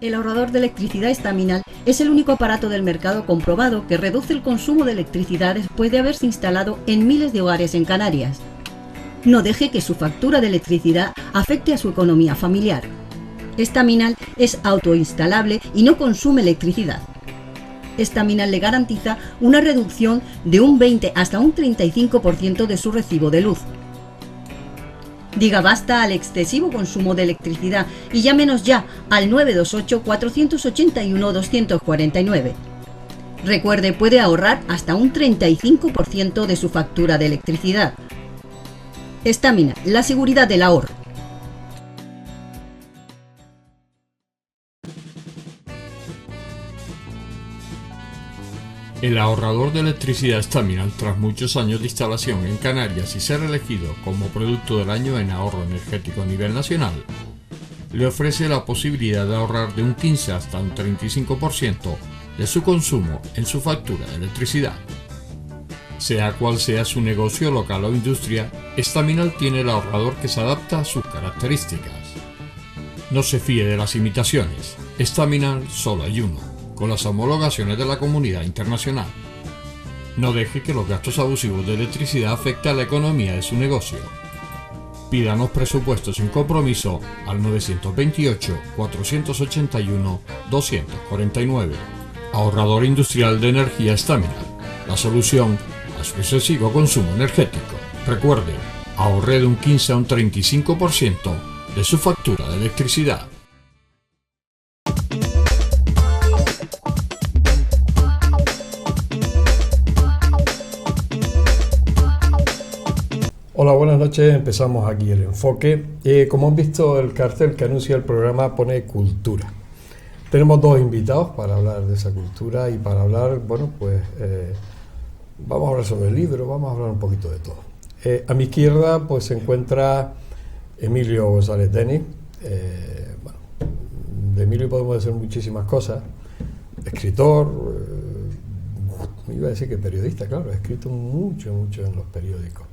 El ahorrador de electricidad Estaminal es el único aparato del mercado comprobado que reduce el consumo de electricidad después de haberse instalado en miles de hogares en Canarias. No deje que su factura de electricidad afecte a su economía familiar. Estaminal es autoinstalable y no consume electricidad. Estaminal le garantiza una reducción de un 20 hasta un 35% de su recibo de luz. Diga basta al excesivo consumo de electricidad y llámenos ya al 928-481-249. Recuerde, puede ahorrar hasta un 35% de su factura de electricidad. Estaminal, la seguridad del ahorro. El ahorrador de electricidad Estaminal, tras muchos años de instalación en Canarias y ser elegido como producto del año en ahorro energético a nivel nacional, le ofrece la posibilidad de ahorrar de un 15 hasta un 35% de su consumo en su factura de electricidad. Sea cual sea su negocio local o industria, Estaminal tiene el ahorrador que se adapta a sus características. No se fíe de las imitaciones, Estaminal solo hay uno, con las homologaciones de la comunidad internacional. No deje que los gastos abusivos de electricidad afecten a la economía de su negocio. Pídanos presupuestos sin compromiso al 928-481-249. Ahorrador industrial de energía Estaminal, la solución a su excesivo consumo energético. Recuerde, ahorre de un 15 a un 35% de su factura de electricidad. Hola, buenas noches. Empezamos aquí el enfoque. Como han visto, el cartel que anuncia el programa pone cultura. Tenemos dos invitados para hablar de esa cultura y para hablar, bueno, pues vamos a hablar sobre el libro, vamos a hablar un poquito de todo. A mi izquierda pues se encuentra Emilio González Denis. Bueno, de Emilio podemos decir muchísimas cosas. Escritor, iba a decir que periodista, claro, ha escrito mucho en los periódicos.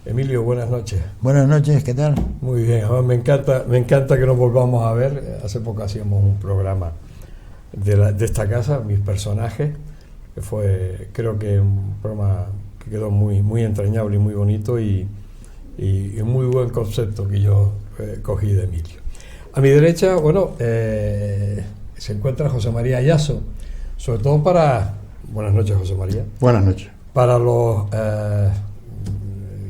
Emilio, buenas noches. Buenas noches, ¿qué tal? Muy bien, me encanta que nos volvamos a ver. Hace poco hacíamos un programa de esta casa, mis personajes, que fue, creo que un programa que quedó muy entrañable y muy bonito y un muy buen concepto que yo cogí de Emilio. A mi derecha, bueno, se encuentra José María Ayaso, sobre todo para... Buenas noches, José María. Buenas noches. Para los...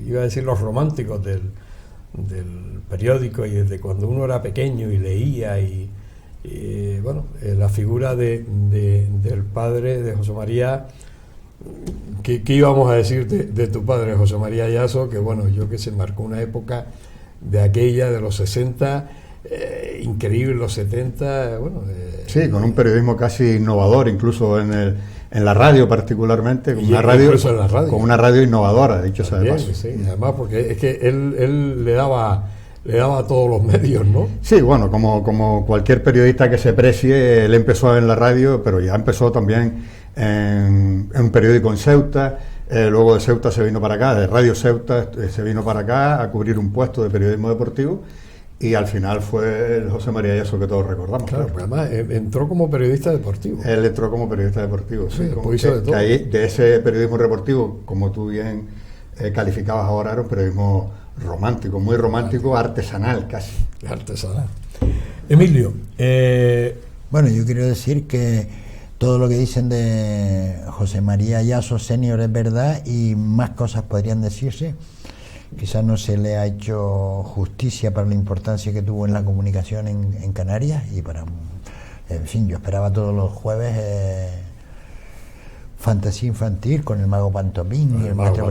iba a decir los románticos del periódico y desde cuando uno era pequeño y leía bueno, la figura del padre de José María. ¿Qué íbamos a decir de tu padre, José María Ayaso? Que bueno, yo que sé, marcó una época de aquella, de los 60, increíble, los 70, bueno... sí, con un periodismo casi innovador, incluso en la radio particularmente, con una radio innovadora, dicho sea de paso. Sí, además porque es que él le daba a todos los medios, ¿no? Sí, bueno, como cualquier periodista que se precie, él empezó en la radio, pero ya empezó también en un periódico en Ceuta, luego de Ceuta se vino para acá, de Radio Ceuta se vino para acá a cubrir un puesto de periodismo deportivo. Y al final fue el José María Ayaso que todos recordamos. Claro, pero además entró como periodista deportivo. Él entró como periodista deportivo, sí. Pues hizo de todo. De ese periodismo deportivo, como tú bien calificabas ahora, era un periodismo romántico, muy romántico, artesanal casi. Artesanal. Emilio. Bueno, yo quiero decir que todo lo que dicen de José María Ayaso Senior es verdad y más cosas podrían decirse. Quizás no se le ha hecho justicia para la importancia que tuvo en la comunicación en Canarias y para, en fin, yo esperaba todos los jueves fantasía infantil con el mago Pantopín y el maestro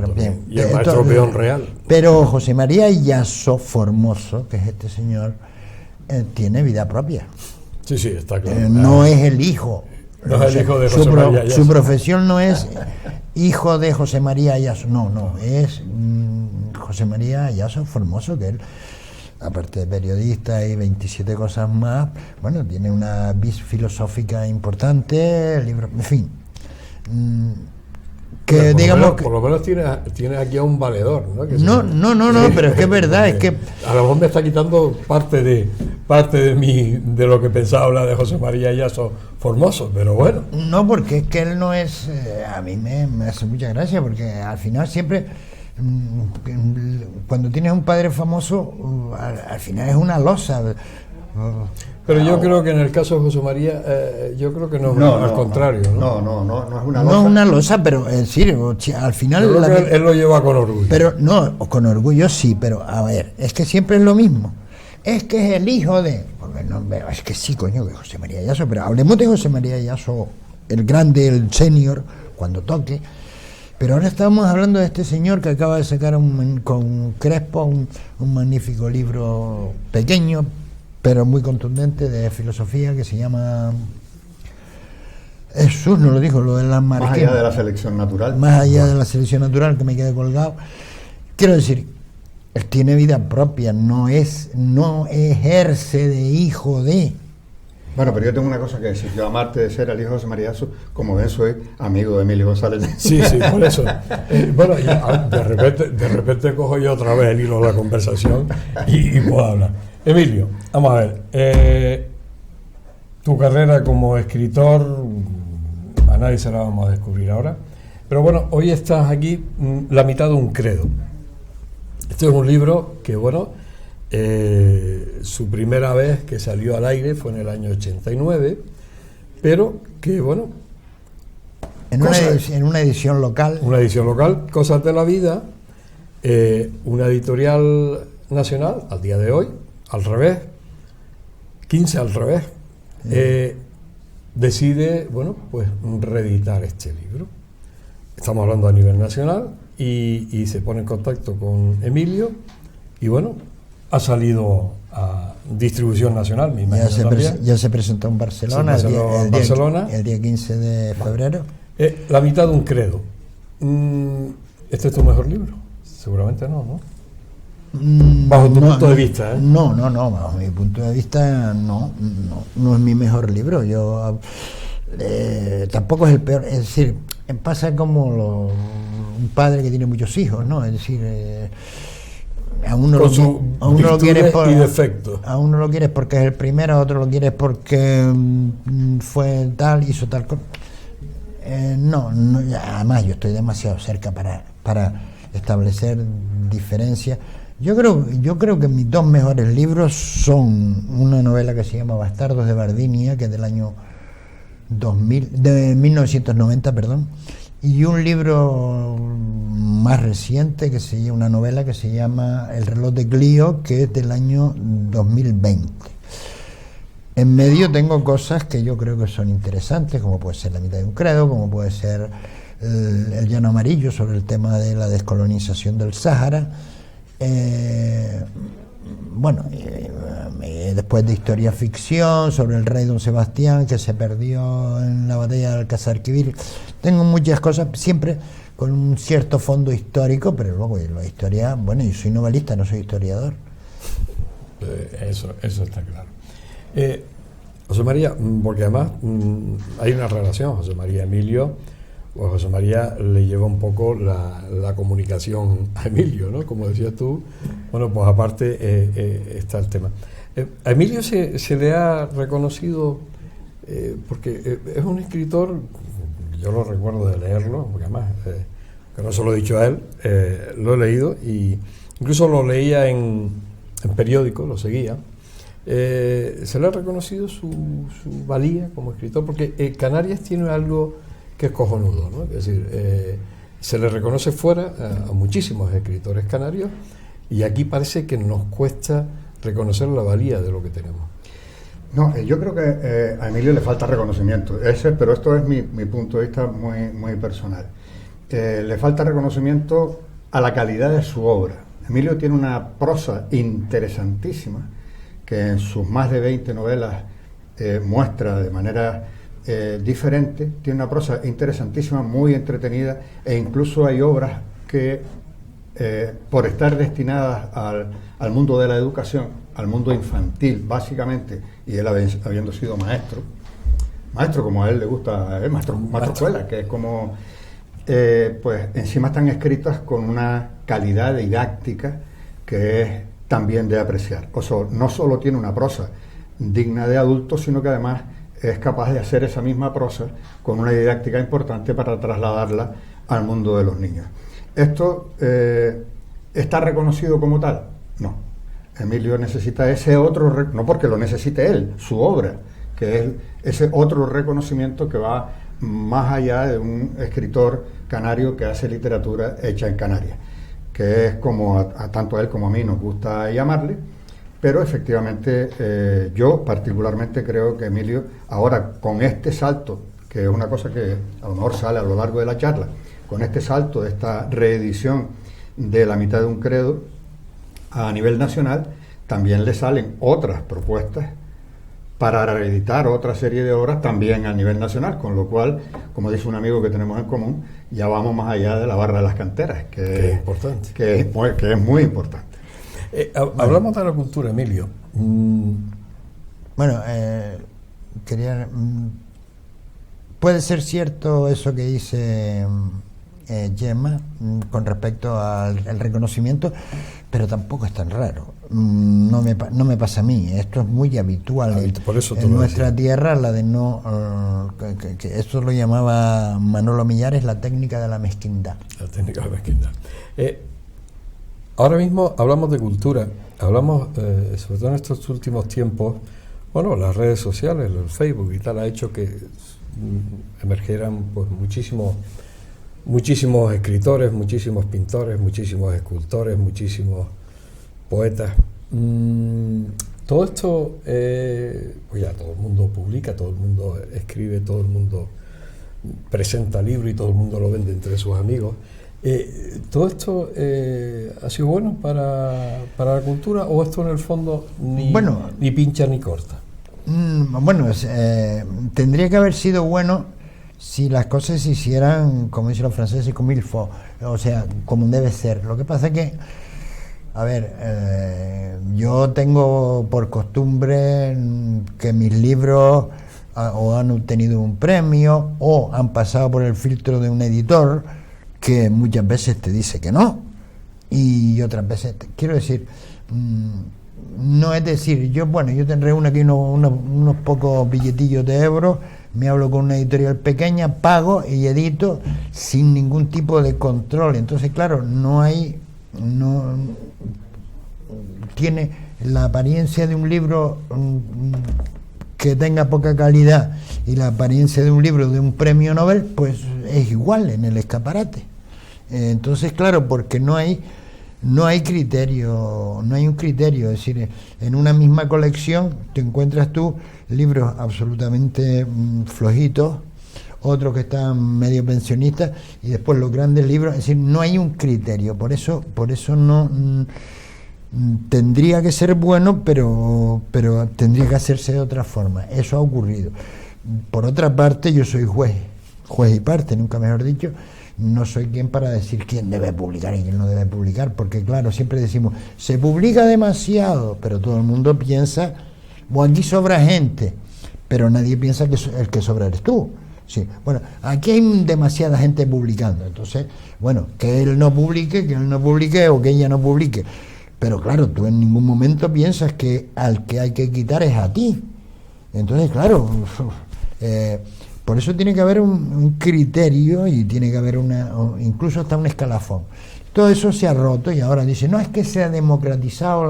Peón Real. Pero José María Ayaso Formoso, que es este señor, tiene vida propia. Sí, está claro. No es el hijo. No es el hijo de José María Ayaso. Su profesión no es hijo de José María Ayaso, no, es José María Ayaso Formoso, que él, aparte de periodista y 27 cosas más, bueno, tiene una vis filosófica importante, libro, en fin. que digamos por lo menos tiene aquí a un valedor, ¿no? Que no, pero es que es verdad, es que a lo mejor me está quitando parte de lo que pensaba hablar de José María Yaso Formoso, pero bueno. No, porque es que él no es, a mí me hace mucha gracia, porque al final siempre, cuando tienes un padre famoso, al final es una losa. Pero yo creo que en el caso de José María, yo creo que no, al contrario. No es una losa. No es una losa, pero en serio, al final... Yo creo que él lo lleva con orgullo. Pero no, con orgullo sí, pero a ver, es que siempre es lo mismo. Es que es el hijo de... Porque no, es que sí, coño, que José María Yaso, pero hablemos de José María Yaso, el grande, el senior, cuando toque. Pero ahora estamos hablando de este señor que acaba de sacar con Crespo un magnífico libro pequeño, pero muy contundente, de filosofía, que se llama... Jesús no lo dijo, lo de la Marqués. Más allá de la selección natural. Más allá de la selección natural, que me quedé colgado. Quiero decir, él tiene vida propia, no ejerce de hijo de... Bueno, pero yo tengo una cosa que decir. Yo, aparte de ser el hijo de José María Yaso, como ven, soy amigo de Emilio González. Sí, por eso. Bueno, de repente cojo yo otra vez el hilo de la conversación y puedo hablar. Emilio, vamos a ver, tu carrera como escritor, a nadie se la vamos a descubrir ahora, pero bueno, hoy estás aquí, la mitad de un credo. Este es un libro que, bueno, su primera vez que salió al aire fue en el año 89, pero que, bueno... En una edición local. Una edición local, Cosas de la Vida, una editorial nacional, al día de hoy, al revés, 15 al revés, decide, bueno, pues reeditar este libro. Estamos hablando a nivel nacional y se pone en contacto con Emilio y bueno, ha salido a distribución nacional, me imagino. Ya se presentó en Barcelona, el día 15 de febrero. La mitad de un credo. ¿Este es tu mejor libro? Seguramente no. Bajo tu punto de vista, ¿eh? No, bajo mi punto de vista no es mi mejor libro. Yo tampoco es el peor, es decir, pasa como un padre que tiene muchos hijos, ¿no? Es decir, a uno lo quieres por y defectos. A uno lo quieres porque es el primero, a otro lo quieres porque fue tal, hizo tal cosa. No, además yo estoy demasiado cerca para establecer diferencias. Yo creo que mis dos mejores libros son una novela que se llama Bastardos de Bardinia, que es del año 1990, perdón, y un libro más reciente, una novela que se llama El reloj de Clio, que es del año 2020. En medio tengo cosas que yo creo que son interesantes, como puede ser La mitad de un credo, como puede ser El llano amarillo, sobre el tema de la descolonización del Sáhara. Después de historia ficción sobre el rey Don Sebastián, que se perdió en la batalla de Alcázar-Quibir. Tengo muchas cosas, siempre con un cierto fondo histórico, pero luego la historia, bueno, yo soy novelista, no soy historiador. Eso está claro. José María, porque además hay una relación, José María Emilio, pues José María le lleva un poco la comunicación a Emilio, ¿no? Como decías tú, bueno, pues aparte está el tema. A Emilio se le ha reconocido, porque es un escritor, yo lo recuerdo de leerlo, porque además, que no se lo he dicho a él, lo he leído, y incluso lo leía en periódicos, lo seguía. Se le ha reconocido su valía como escritor, porque Canarias tiene algo que es cojonudo, ¿no? Es decir, se le reconoce fuera a muchísimos escritores canarios, y aquí parece que nos cuesta reconocer la valía de lo que tenemos. No, yo creo que a Emilio le falta reconocimiento, pero esto es mi punto de vista muy personal. Le falta reconocimiento a la calidad de su obra. Emilio tiene una prosa interesantísima que en sus más de 20 novelas muestra de manera diferente. Tiene una prosa interesantísima, muy entretenida, e incluso hay obras que por estar destinadas al mundo de la educación, al mundo infantil básicamente, y él habiendo sido maestro como a él le gusta, maestro escuela, que es como pues encima están escritas con una calidad didáctica que es también de apreciar. O sea, no solo tiene una prosa digna de adultos, sino que además es capaz de hacer esa misma prosa con una didáctica importante para trasladarla al mundo de los niños. ¿Esto está reconocido como tal? No. Emilio necesita ese otro, no porque lo necesite él, su obra, que es ese otro reconocimiento que va más allá de un escritor canario que hace literatura hecha en Canarias, que es como tanto a él como a mí nos gusta llamarle, pero efectivamente yo particularmente creo que Emilio, ahora con este salto, que es una cosa que a lo mejor sale a lo largo de la charla, con este salto de esta reedición de La mitad de un credo a nivel nacional, también le salen otras propuestas para reeditar otra serie de obras también a nivel nacional, con lo cual, como dice un amigo que tenemos en común, ya vamos más allá de la barra de las canteras, que es importante. Que es muy importante. Hablamos de la cultura, Emilio. Bueno, quería... puede ser cierto eso que dice Gemma con respecto al reconocimiento, pero tampoco es tan raro. No me pasa a mí. Esto es muy habitual por eso en nuestra tierra, la de no... que esto lo llamaba Manolo Millares la técnica de la mezquindad. La técnica de la mezquindad. Ahora mismo hablamos de cultura, hablamos, sobre todo en estos últimos tiempos, bueno, las redes sociales, el Facebook y tal, ha hecho que emergieran pues muchísimos escritores, muchísimos pintores, muchísimos escultores, muchísimos poetas. Todo esto, pues ya todo el mundo publica, todo el mundo escribe, todo el mundo presenta libros y todo el mundo lo vende entre sus amigos. ¿Todo esto ha sido bueno para la cultura o esto en el fondo ni pincha ni corta? Bueno, tendría que haber sido bueno si las cosas se hicieran, como dicen los franceses, comme il faut, o sea, como debe ser. Lo que pasa es que, a ver, yo tengo por costumbre que mis libros o han obtenido un premio o han pasado por el filtro de un editor que muchas veces te dice que no y otras veces quiero decir, no es decir, yo tendré aquí unos pocos billetillos de euros, me hablo con una editorial pequeña, pago y edito sin ningún tipo de control. Entonces, claro, no tiene la apariencia de un libro que tenga poca calidad y la apariencia de un libro de un premio Nobel, pues es igual en el escaparate. Entonces, claro, porque no hay criterio, no hay un criterio, es decir, en una misma colección te encuentras tú libros absolutamente flojitos, otros que están medio pensionistas y después los grandes libros, es decir, no hay un criterio, por eso no tendría que ser bueno, pero tendría que hacerse de otra forma. Eso ha ocurrido. Por otra parte, yo soy juez y parte, nunca mejor dicho. No soy quien para decir quién debe publicar y quién no debe publicar, porque claro, siempre decimos, se publica demasiado, pero todo el mundo piensa, aquí sobra gente, pero nadie piensa que el que sobra eres tú. Sí. Bueno, aquí hay demasiada gente publicando, entonces, bueno, que él no publique o que ella no publique, pero claro, tú en ningún momento piensas que al que hay que quitar es a ti. Entonces, claro, por eso tiene que haber un criterio y tiene que haber incluso hasta un escalafón. Todo eso se ha roto y ahora dice, no es que se ha democratizado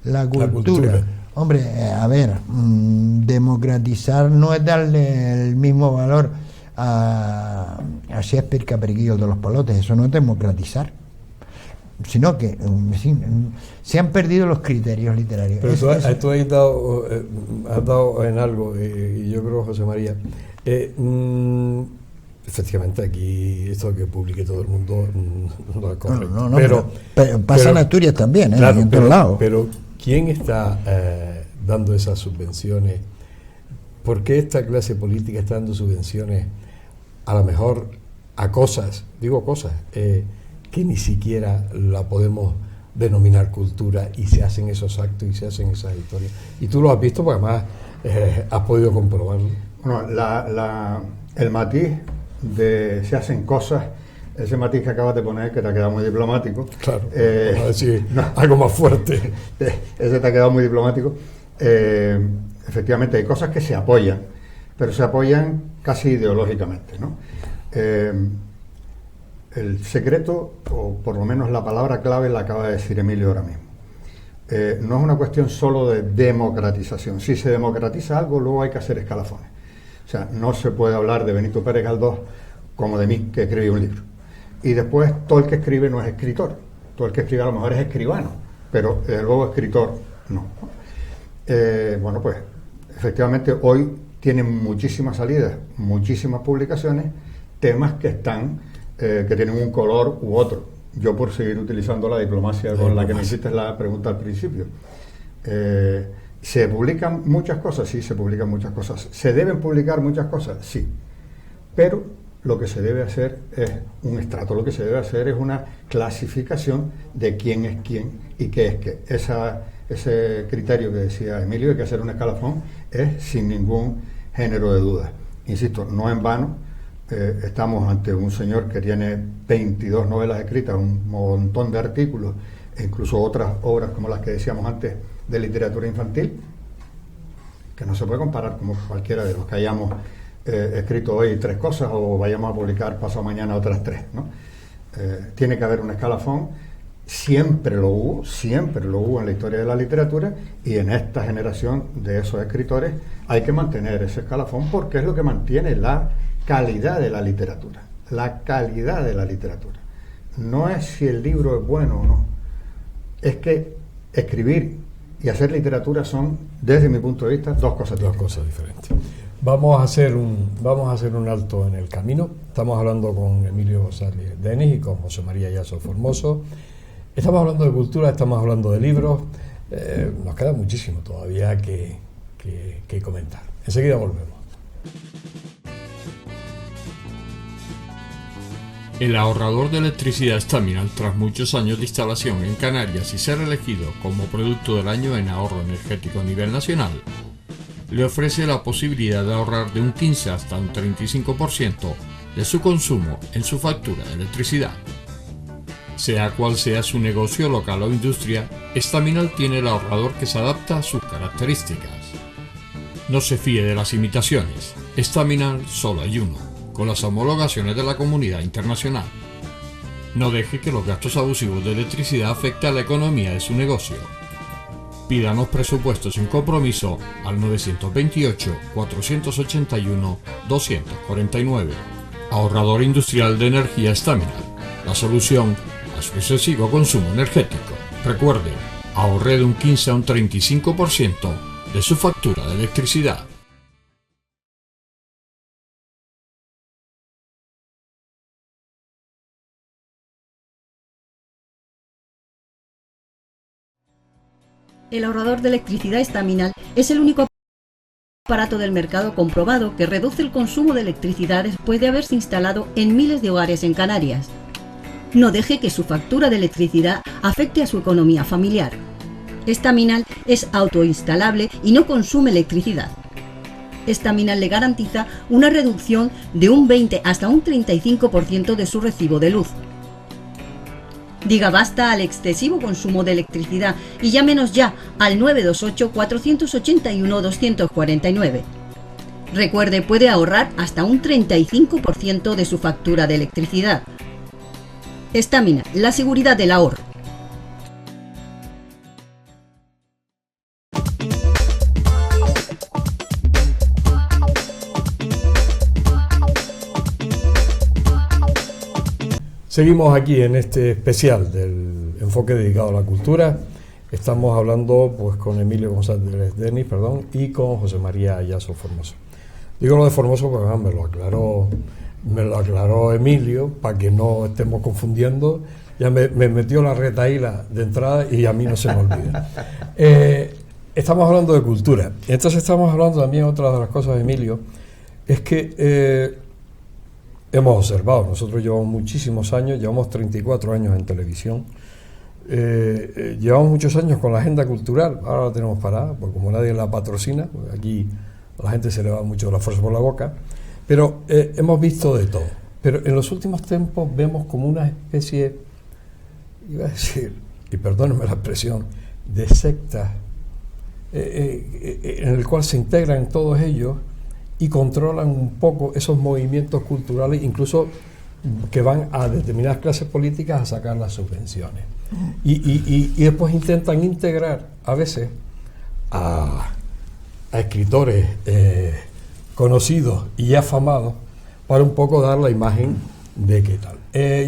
la cultura. Hombre, a ver, democratizar no es darle el mismo valor a Shakespeare que a Periquillo de los Palotes, eso no es democratizar, sino que se han perdido los criterios literarios. Pero tú has dado en algo, y yo creo, José María, efectivamente aquí esto que publique todo el mundo no es correcto. Pero pasa en Asturias también, claro, en todos lados. Pero ¿quién está dando esas subvenciones? ¿Por qué esta clase política está dando subvenciones a lo mejor a cosas que ni siquiera la podemos denominar cultura y se hacen esos actos y se hacen esas historias? Y tú lo has visto porque además has podido comprobarlo. Bueno, el matiz se hacen cosas, ese matiz que acabas de poner, que te ha quedado muy diplomático. Claro, vamos a decir algo más fuerte. Ese te ha quedado muy diplomático. Efectivamente, hay cosas que se apoyan, pero se apoyan casi ideológicamente, ¿no? El secreto, o por lo menos la palabra clave, la acaba de decir Emilio ahora mismo. No es una cuestión solo de democratización. Si se democratiza algo, luego hay que hacer escalafones. O sea, no se puede hablar de Benito Pérez Galdós como de mí, que escribí un libro. Y después, todo el que escribe no es escritor. Todo el que escribe a lo mejor es escribano, pero luego escritor no. Bueno, pues, efectivamente, hoy tienen muchísimas salidas, muchísimas publicaciones, temas que están, que tienen un color u otro. Yo, por seguir utilizando la diplomacia con la que me hiciste la pregunta al principio. ¿Se publican muchas cosas? Sí, se publican muchas cosas. ¿Se deben publicar muchas cosas? Sí. Pero lo que se debe hacer es un estrato, lo que se debe hacer es una clasificación de quién es quién y qué es qué. Ese criterio que decía Emilio, de que hacer un escalafón, es sin ningún género de duda. Insisto, no en vano, estamos ante un señor que tiene 22 novelas escritas, un montón de artículos, e incluso otras obras como las que decíamos antes de literatura infantil, que no se puede comparar como cualquiera de los que hayamos escrito hoy 3 cosas o vayamos a publicar pasado mañana otras 3, ¿no? Tiene que haber un escalafón, siempre lo hubo en la historia de la literatura, y en esta generación de esos escritores hay que mantener ese escalafón porque es lo que mantiene la calidad de la literatura. La calidad de la literatura. No es si el libro es bueno o no, es que escribir y hacer literatura son, desde mi punto de vista, dos cosas diferentes. Vamos a hacer un alto en el camino. Estamos hablando con Emilio González Denis y con José María Yaso Formoso. Estamos hablando de cultura, estamos hablando de libros. Nos queda muchísimo todavía que comentar. Enseguida volvemos. El ahorrador de electricidad Staminal, tras muchos años de instalación en Canarias y ser elegido como producto del año en ahorro energético a nivel nacional, le ofrece la posibilidad de ahorrar de un 15 hasta un 35% de su consumo en su factura de electricidad. Sea cual sea su negocio local o industria, Staminal tiene el ahorrador que se adapta a sus características. No se fíe de las imitaciones, Staminal solo hay uno, con las homologaciones de la comunidad internacional. No deje que los gastos abusivos de electricidad afecten a la economía de su negocio. Pídanos presupuestos sin compromiso al 928-481-249. Ahorrador industrial de energía Staminal, la solución a su excesivo consumo energético. Recuerde, ahorre de un 15 a un 35% de su factura de electricidad. El ahorrador de electricidad Staminal es el único aparato del mercado comprobado que reduce el consumo de electricidad después de haberse instalado en miles de hogares en Canarias. No deje que su factura de electricidad afecte a su economía familiar. Staminal es autoinstalable y no consume electricidad. Staminal le garantiza una reducción de un 20 hasta un 35% de su recibo de luz. Diga basta al excesivo consumo de electricidad y llámenos ya al 928-481-249. Recuerde, puede ahorrar hasta un 35% de su factura de electricidad. Staminal, la seguridad del ahorro. Seguimos aquí en este especial del enfoque dedicado a la cultura. Estamos hablando pues con Emilio González Denis, y con José María Yaso Formoso. Digo lo de Formoso porque me lo aclaró Emilio para que no estemos confundiendo. Ya me metió la retahíla de entrada y a mí no se me olvida. Estamos hablando de cultura. Entonces estamos hablando también, otra de las cosas, Emilio, es que hemos observado, nosotros llevamos muchísimos años, llevamos 34 años en televisión, llevamos muchos años con la agenda cultural, ahora la tenemos parada, porque como nadie la patrocina, pues aquí a la gente se le va mucho la fuerza por la boca, Pero hemos visto de todo. Pero en los últimos tiempos vemos como una especie, iba a decir, y perdónenme la expresión, de secta, en el cual se integran todos ellos y controlan un poco esos movimientos culturales, incluso que van a determinadas clases políticas a sacar las subvenciones. Y después intentan integrar a veces a escritores conocidos y afamados para un poco dar la imagen de qué tal.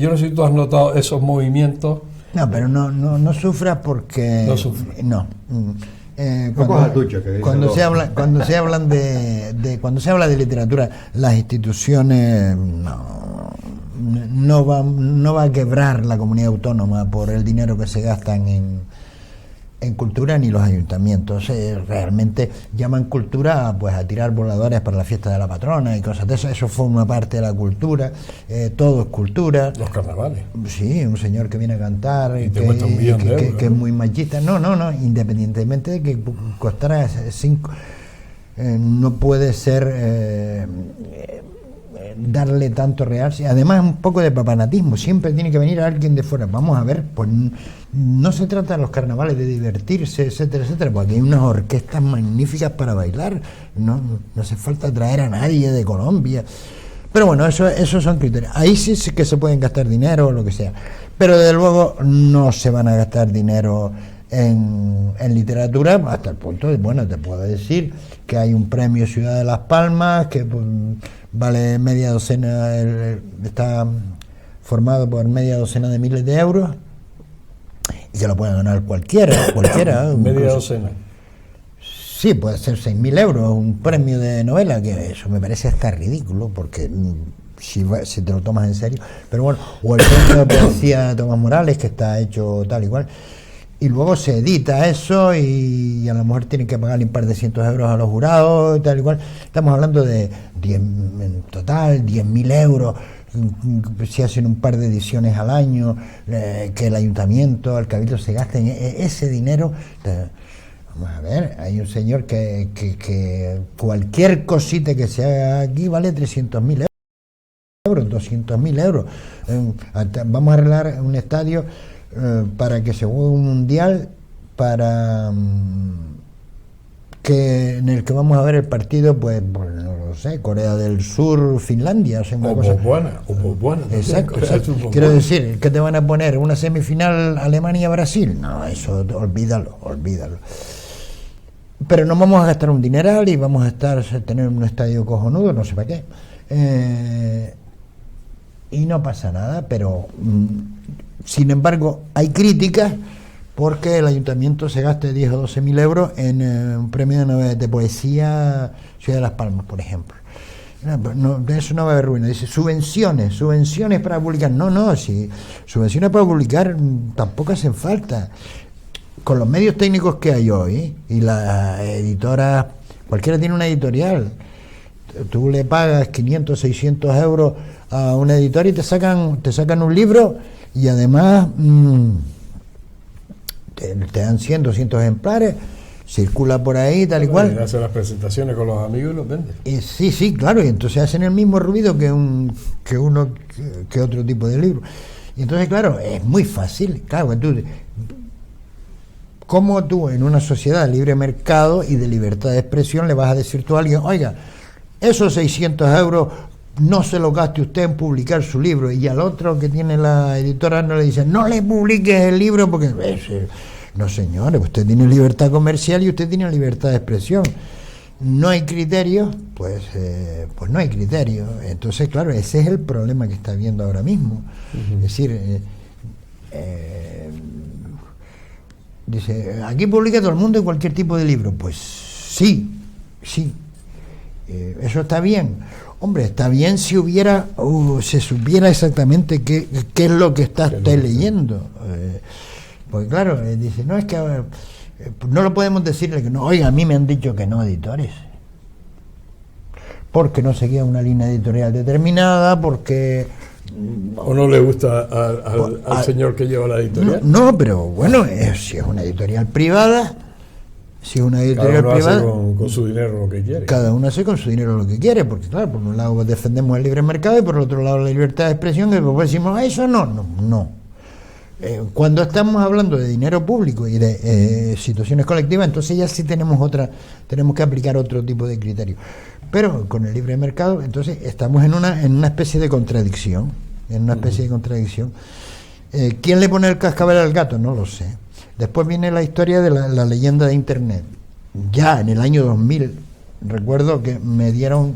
Yo no sé si tú has notado esos movimientos. No, pero no sufras porque... No sufras. No. Cuando se habla de literatura, las instituciones no va a quebrar la comunidad autónoma por el dinero que se gastan en cultura, ni los ayuntamientos. Realmente llaman cultura pues a tirar voladores para la fiesta de la patrona y cosas de eso. Eso forma parte de la cultura. Todo es cultura. Los carnavales. Sí, un señor que viene a cantar y te cuesta €1.000.000, que es muy machista. No, independientemente de que costara 5, no puede ser darle tanto real. Además es un poco de papanatismo, siempre tiene que venir alguien de fuera. Vamos a ver, pues no se trata de los carnavales de divertirse, etcétera, etcétera, porque hay unas orquestas magníficas para bailar, no hace falta traer a nadie de Colombia. Pero bueno, esos son criterios. Ahí sí que se pueden gastar dinero o lo que sea, pero desde luego no se van a gastar dinero en literatura, hasta el punto de, bueno, te puedo decir que hay un premio Ciudad de Las Palmas que pues, vale media docena, está formado por media docena de miles de euros y que lo puede ganar cualquiera. Media docena. Sí, puede ser 6.000 euros, un premio de novela, que eso me parece hasta ridículo, porque si te lo tomas en serio. Pero bueno, o el premio de poesía de Tomás Morales, que está hecho tal y cual. Y luego se edita eso y a lo mejor tienen que pagarle un par de cientos de euros a los jurados y tal y cual. Estamos hablando de en total 10.000 euros. Si hacen un par de ediciones al año, que el ayuntamiento, el cabildo se gasten ese dinero. Vamos a ver, hay un señor que cualquier cosita que se haga aquí vale 300.000 euros, 200.000 euros. Vamos a arreglar un estadio para que se juegue un mundial, para que en el que vamos a ver el partido, pues no lo sé, Corea del Sur, Finlandia, o sea, o Botswana. Exacto. Quiero decir, ¿qué te van a poner? ¿Una semifinal Alemania-Brasil? No, eso olvídalo. Pero no vamos a gastar un dineral y vamos a tener un estadio cojonudo, no sé para qué. Y no pasa nada, pero sin embargo hay críticas porque el ayuntamiento se gaste 10 o 12.000 euros en un premio de poesía Ciudad de Las Palmas, por ejemplo. De eso no va a haber ruina. Dice subvenciones para publicar. No, si subvenciones para publicar tampoco hacen falta. Con los medios técnicos que hay hoy y las editoras, cualquiera tiene una editorial, tú le pagas 500, 600 euros a una editora y te sacan un libro y además te dan 100, 200 ejemplares, circula por ahí tal y cual. Y hacen las presentaciones con los amigos y los venden. Sí, claro, y entonces hacen el mismo ruido que otro tipo de libro. Y entonces, claro, es muy fácil, claro, ¿cómo tú en una sociedad de libre mercado y de libertad de expresión le vas a decir tú a alguien, oiga, esos 600 euros no se lo gaste usted en publicar su libro, y al otro que tiene la editora no le dicen, no le publiques el libro porque... No, señores, usted tiene libertad comercial y usted tiene libertad de expresión. No hay criterio, pues no hay criterio. Entonces, claro, ese es el problema que está habiendo ahora mismo. Uh-huh. Es decir, dice, aquí publica todo el mundo cualquier tipo de libro. Pues sí. Eso está bien. Hombre, está bien si se supiera exactamente qué es lo que está usted leyendo. Pues claro, dice, no, es que no lo podemos decirle que no. Oiga, a mí me han dicho que no, editores. Porque no seguía una línea editorial determinada, porque... ¿O no le gusta al señor que lleva la editorial? No, pero bueno, si es una editorial privada, Si es una editorial privada, hace con su dinero lo que quiere. Cada uno hace con su dinero lo que quiere, porque claro, por un lado defendemos el libre mercado y por el otro lado la libertad de expresión, y después decimos, eso no. Cuando estamos hablando de dinero público y de situaciones colectivas, entonces ya sí tenemos que aplicar otro tipo de criterio. Pero con el libre mercado, entonces estamos en una especie de contradicción. ¿Quién le pone el cascabel al gato? No lo sé. Después viene la historia de la leyenda de Internet. Ya en el año 2000, recuerdo que me dieron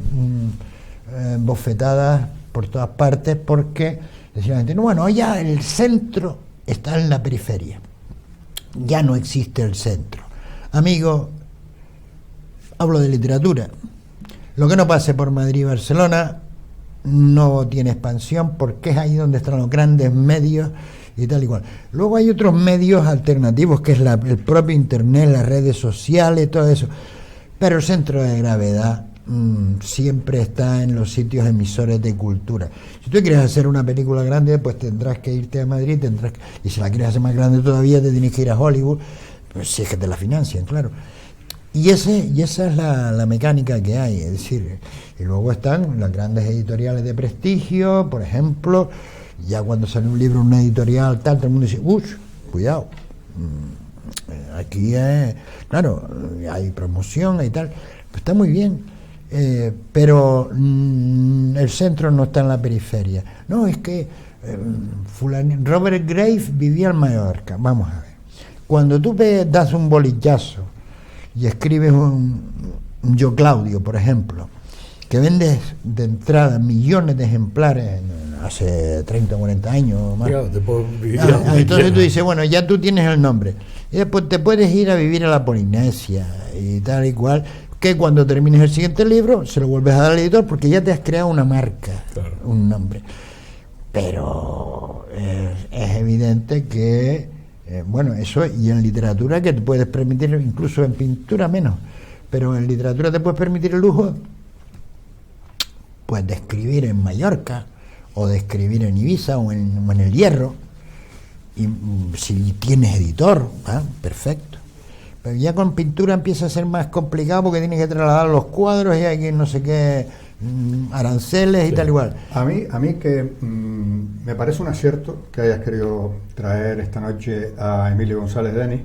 bofetadas por todas partes porque decían, no, bueno, ya el centro está en la periferia. Ya no existe el centro. Amigo, hablo de literatura. Lo que no pase por Madrid y Barcelona no tiene expansión porque es ahí donde están los grandes medios y tal y cual. Luego hay otros medios alternativos, que es el propio Internet, las redes sociales, todo eso. Pero el centro de gravedad siempre está en los sitios emisores de cultura. Si tú quieres hacer una película grande, pues tendrás que irte a Madrid, y si la quieres hacer más grande todavía, te tienes que ir a Hollywood, pues si es que te la financian, claro. Y esa es la mecánica que hay, es decir, y luego están las grandes editoriales de prestigio, por ejemplo, ya cuando sale un libro en una editorial tal, todo el mundo dice, cuidado, aquí claro, hay promoción y tal, pues está muy bien, pero el centro no está en la periferia. No, es que Robert Graves vivía en Mallorca. Vamos a ver, cuando tú das un bolillazo y escribes un Yo Claudio, por ejemplo, que vendes de entrada millones de ejemplares hace 30 o 40 años más. Claro, Entonces tú dices, bueno, ya tú tienes el nombre. Y después te puedes ir a vivir a la Polinesia y tal y cual, que cuando termines el siguiente libro se lo vuelves a dar al editor porque ya te has creado una marca, claro, un nombre. Pero es evidente que bueno, eso, y en literatura que te puedes permitir, incluso en pintura menos, pero en literatura te puedes permitir el lujo pues de escribir en Mallorca o de escribir en Ibiza o en el Hierro, y si tienes editor, perfecto. Pero ya con pintura empieza a ser más complicado porque tienes que trasladar los cuadros y hay que no sé qué aranceles y tal igual. A mí que me parece un acierto que hayas querido traer esta noche a Emilio González Denis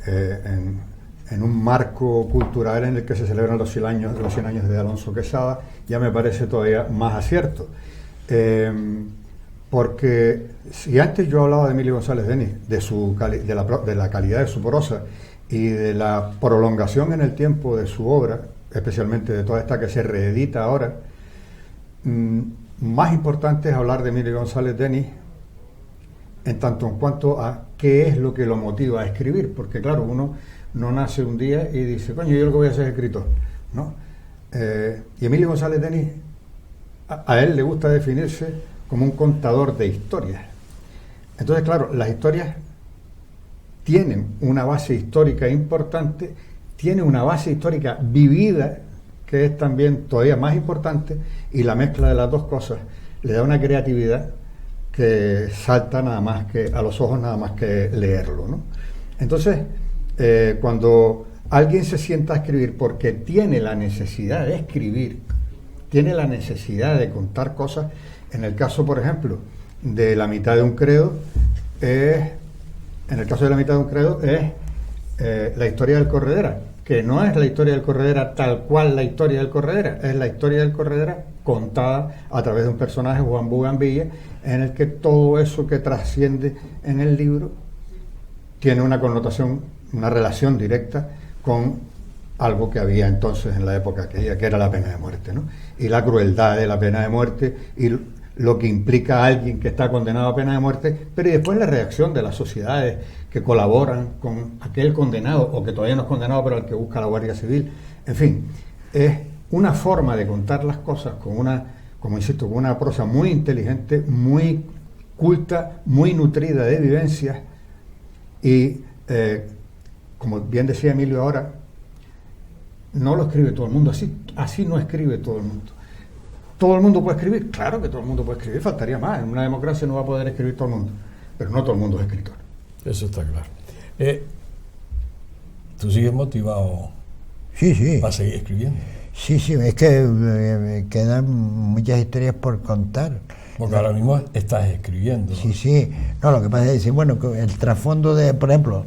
en un marco cultural en el que se celebran los 100 años de Alonso Quesada. Ya me parece todavía más acierto, porque si antes yo hablaba de Emilio González Denis, de la calidad de su prosa y de la prolongación en el tiempo de su obra, especialmente de toda esta que se reedita ahora, más importante es hablar de Emilio González Denis en tanto en cuanto a qué es lo que lo motiva a escribir, porque claro, uno no nace un día y dice, coño, yo lo que voy a hacer es escritor, ¿no? Y Emilio González Denis, a él le gusta definirse como un contador de historias. Entonces, claro, las historias tienen una base histórica importante, tiene una base histórica vivida, que es también todavía más importante, y la mezcla de las dos cosas le da una creatividad que salta nada más que a los ojos, nada más que leerlo, ¿no? Entonces, cuando alguien se sienta a escribir porque tiene la necesidad de escribir, tiene la necesidad de contar cosas, en el caso, por ejemplo, de La mitad de un credo, es la historia del Corredera, que no es la historia del Corredera tal cual la historia del Corredera, es la historia del Corredera contada a través de un personaje, Juan Bugambilla, en el que todo eso que trasciende en el libro tiene una connotación, una relación directa con algo que había entonces en la época aquella, que era la pena de muerte, ¿no? Y la crueldad de la pena de muerte y lo que implica a alguien que está condenado a pena de muerte, pero y después la reacción de las sociedades que colaboran con aquel condenado, o que todavía no es condenado, pero al que busca la Guardia Civil. En fin, es una forma de contar las cosas con una prosa muy inteligente, muy culta, muy nutrida de vivencias, y como bien decía Emilio ahora, no lo escribe todo el mundo, así no escribe todo el mundo. ¿Todo el mundo puede escribir? Claro que todo el mundo puede escribir, faltaría más. En una democracia no va a poder escribir todo el mundo, pero no todo el mundo es escritor. Eso está claro. ¿Tú sigues motivado Sí. para seguir escribiendo? Sí, es que quedan muchas historias por contar. Porque ahora mismo estás escribiendo, ¿no? Sí. No, lo que pasa es decir, bueno, que el trasfondo de, por ejemplo,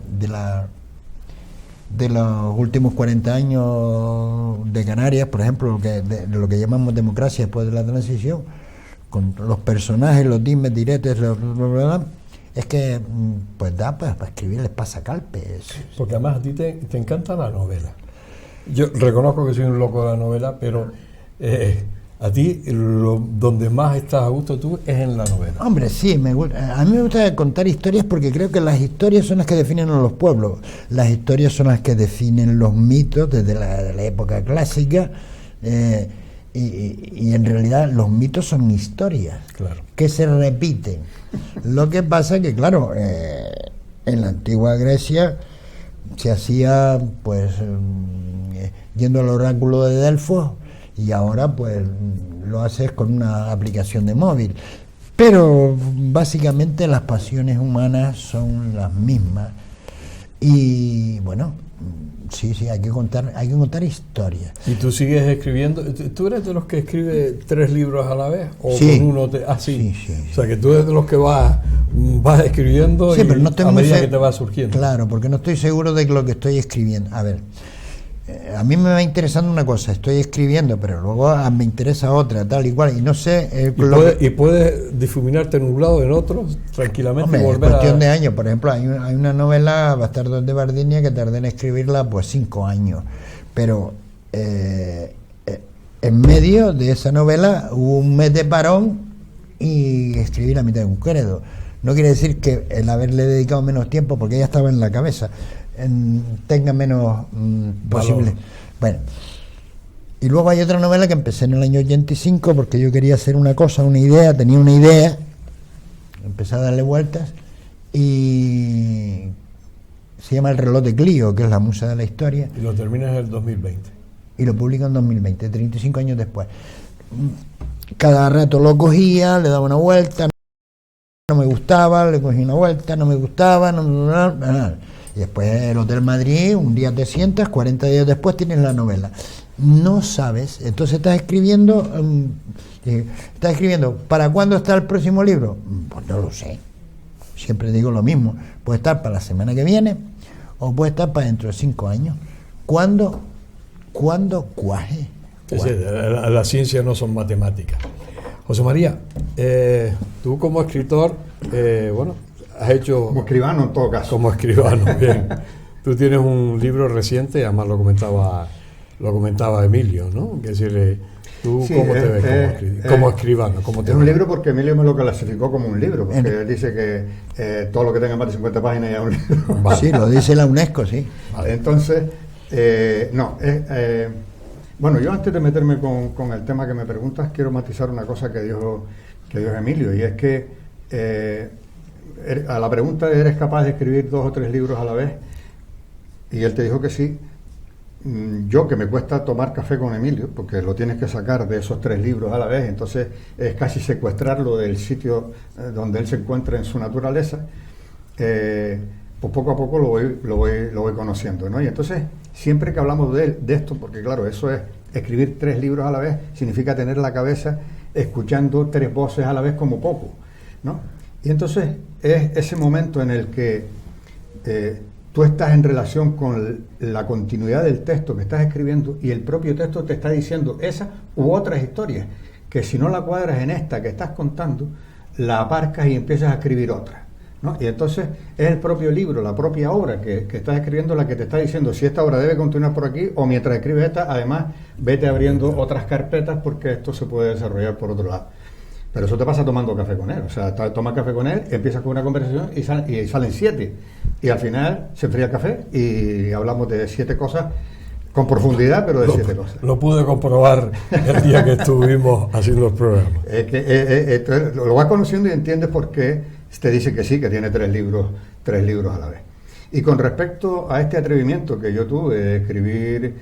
de los últimos 40 años de Canarias, por ejemplo, de lo que llamamos democracia después de la transición, con los personajes, los dimes, diretes, es que pues da para escribirles pasacalpes. Porque además a ti te encanta la novela. Yo reconozco que soy un loco de la novela, pero a ti donde más estás a gusto tú es en la novela. Hombre, sí, a mí me gusta contar historias porque creo que las historias son las que definen a los pueblos. Las historias son las que definen los mitos desde la época clásica. Y en realidad los mitos son historias, claro, que se repiten. Lo que pasa es que, claro, en la antigua Grecia se hacía pues yendo al oráculo de Delfos, y ahora pues lo haces con una aplicación de móvil. Pero básicamente las pasiones humanas son las mismas. Y bueno, sí, hay que contar historias. ¿Y tú sigues escribiendo? ¿Tú eres de los que escribe 3 libros a la vez? ¿O sí. Con uno sí. Sí. O sea, que tú eres de los que vas escribiendo, sí, y pero no estoy a muy medida que te va surgiendo. Claro, porque no estoy seguro de lo que estoy escribiendo. A ver, a mí me va interesando una cosa, estoy escribiendo, pero luego me interesa otra, tal y cual, y no sé... ¿Y puedes difuminarte en un lado, en otro, tranquilamente? Hombre, y es volver cuestión de años. Por ejemplo, hay una novela, Bastardos de Bardinia, que tardé en escribirla pues 5 años, pero en medio de esa novela hubo un mes de parón y escribí la mitad de un credo. No quiere decir que el haberle dedicado menos tiempo, porque ya estaba en la cabeza, tenga menos posible. Bueno, y luego hay otra novela que empecé en el año 85 porque yo quería hacer una cosa, tenía una idea, empecé a darle vueltas, y se llama El reloj de Clio, que es la musa de la historia. Y lo terminas en el 2020. Y lo publico en 2020, 35 años después. Cada rato lo cogía, le daba una vuelta, no me gustaba, le cogí una vuelta, no me gustaba, y después el Hotel Madrid, un día te sientas, 40 días después tienes la novela. No sabes, entonces estás escribiendo, ¿para cuándo está el próximo libro? Pues no lo sé, siempre digo lo mismo, puede estar para la semana que viene, o puede estar para dentro de 5 años. ¿Cuándo cuaje? Sí, la ciencia no son matemáticas. José María, tú como escritor, has hecho... Como escribano en todo caso. Como escribano, bien. Tú tienes un libro reciente, además lo comentaba Emilio, ¿no? Es decir, ¿tú sí, cómo te ves como escribano? ¿Cómo te es ves? Un libro porque Emilio me lo clasificó como un libro, porque él dice que todo lo que tenga más de 50 páginas ya es un libro. Vale. Sí, lo dice la UNESCO, sí. Vale. Entonces, bueno, yo antes de meterme con el tema que me preguntas, quiero matizar una cosa que dijo Emilio, y es que a la pregunta de ¿eres capaz de escribir 2 o 3 libros a la vez? Y él te dijo que sí. Yo, que me cuesta tomar café con Emilio, porque lo tienes que sacar de esos 3 libros a la vez, entonces es casi secuestrarlo del sitio donde él se encuentra en su naturaleza, pues poco a poco lo voy conociendo, ¿no? Y entonces, siempre que hablamos de esto, porque claro, eso es escribir 3 libros a la vez, significa tener la cabeza escuchando 3 voces a la vez como poco, ¿no? Y entonces es ese momento en el que tú estás en relación con la continuidad del texto que estás escribiendo, y el propio texto te está diciendo esa u otras historias, que si no la cuadras en esta que estás contando, la aparcas y empiezas a escribir otra, ¿no? Y entonces es el propio libro, la propia obra que estás escribiendo la que te está diciendo si esta obra debe continuar por aquí, o mientras escribes esta, además, vete abriendo otras carpetas porque esto se puede desarrollar por otro lado. Pero eso te pasa tomando café con él. O sea, tomas café con él, empiezas con una conversación y salen 7. Y al final se enfría el café y hablamos de 7 cosas con profundidad, pero de 7 cosas. Lo pude comprobar el día que estuvimos haciendo el programa. Es que lo vas conociendo y entiendes por qué te dice que sí, que tiene 3 libros a la vez. Y con respecto a este atrevimiento que yo tuve de escribir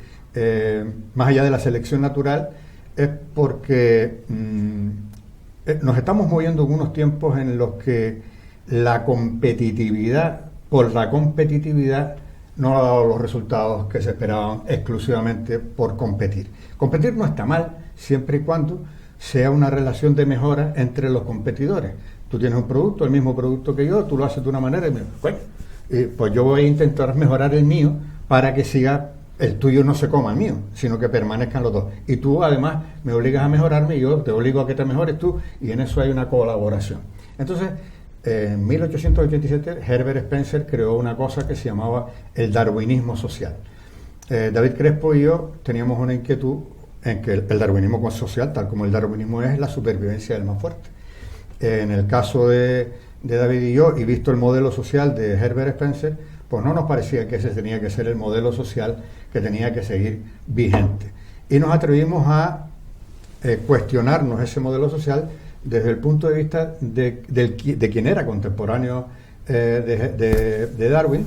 más allá de la selección natural, es porque nos estamos moviendo en unos tiempos en los que la competitividad por la competitividad no ha dado los resultados que se esperaban exclusivamente por competir. Competir no está mal, siempre y cuando sea una relación de mejora entre los competidores. Tú tienes un producto, el mismo producto que yo, tú lo haces de una manera y me dices, bueno, pues yo voy a intentar mejorar el mío para que siga, el tuyo no se coma el mío, sino que permanezcan los dos. Y tú además me obligas a mejorarme y yo te obligo a que te mejores tú, y en eso hay una colaboración. Entonces, en 1887 Herbert Spencer creó una cosa que se llamaba el darwinismo social. David Crespo y yo teníamos una inquietud en que el darwinismo social, tal como el darwinismo es la supervivencia del más fuerte. En el caso de David y yo, y visto el modelo social de Herbert Spencer, pues no nos parecía que ese tenía que ser el modelo social que tenía que seguir vigente. Y nos atrevimos a cuestionarnos ese modelo social desde el punto de vista de quien era contemporáneo de Darwin,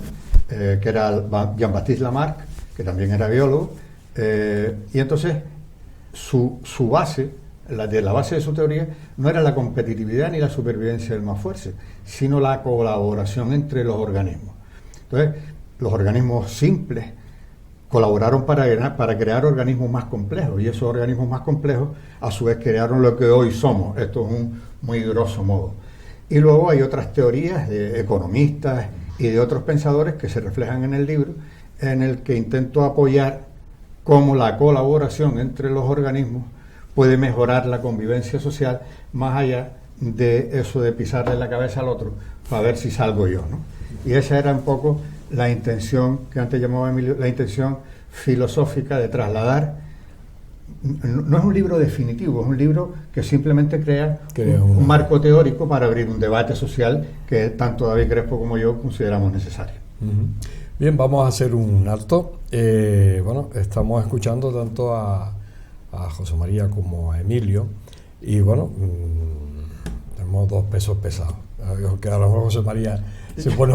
que era Jean-Baptiste Lamarck, que también era biólogo, y entonces su base, la base de su teoría, no era la competitividad ni la supervivencia del más fuerte, sino la colaboración entre los organismos. Entonces, los organismos simples colaboraron para crear organismos más complejos, y esos organismos más complejos a su vez crearon lo que hoy somos. Esto es un muy grosso modo. Y luego hay otras teorías de economistas y de otros pensadores que se reflejan en el libro, en el que intento apoyar cómo la colaboración entre los organismos puede mejorar la convivencia social, más allá de eso de pisarle la cabeza al otro para ver si salgo yo, ¿no? Y esa era un poco la intención que antes llamaba Emilio, la intención filosófica de trasladar. No es un libro definitivo, es un libro que simplemente crea un marco teórico para abrir un debate social que tanto David Crespo como yo consideramos necesario. Bien, vamos a hacer un alto. Bueno, estamos escuchando tanto a José María como a Emilio, y bueno, tenemos dos pesos pesados, que a lo mejor José María se pone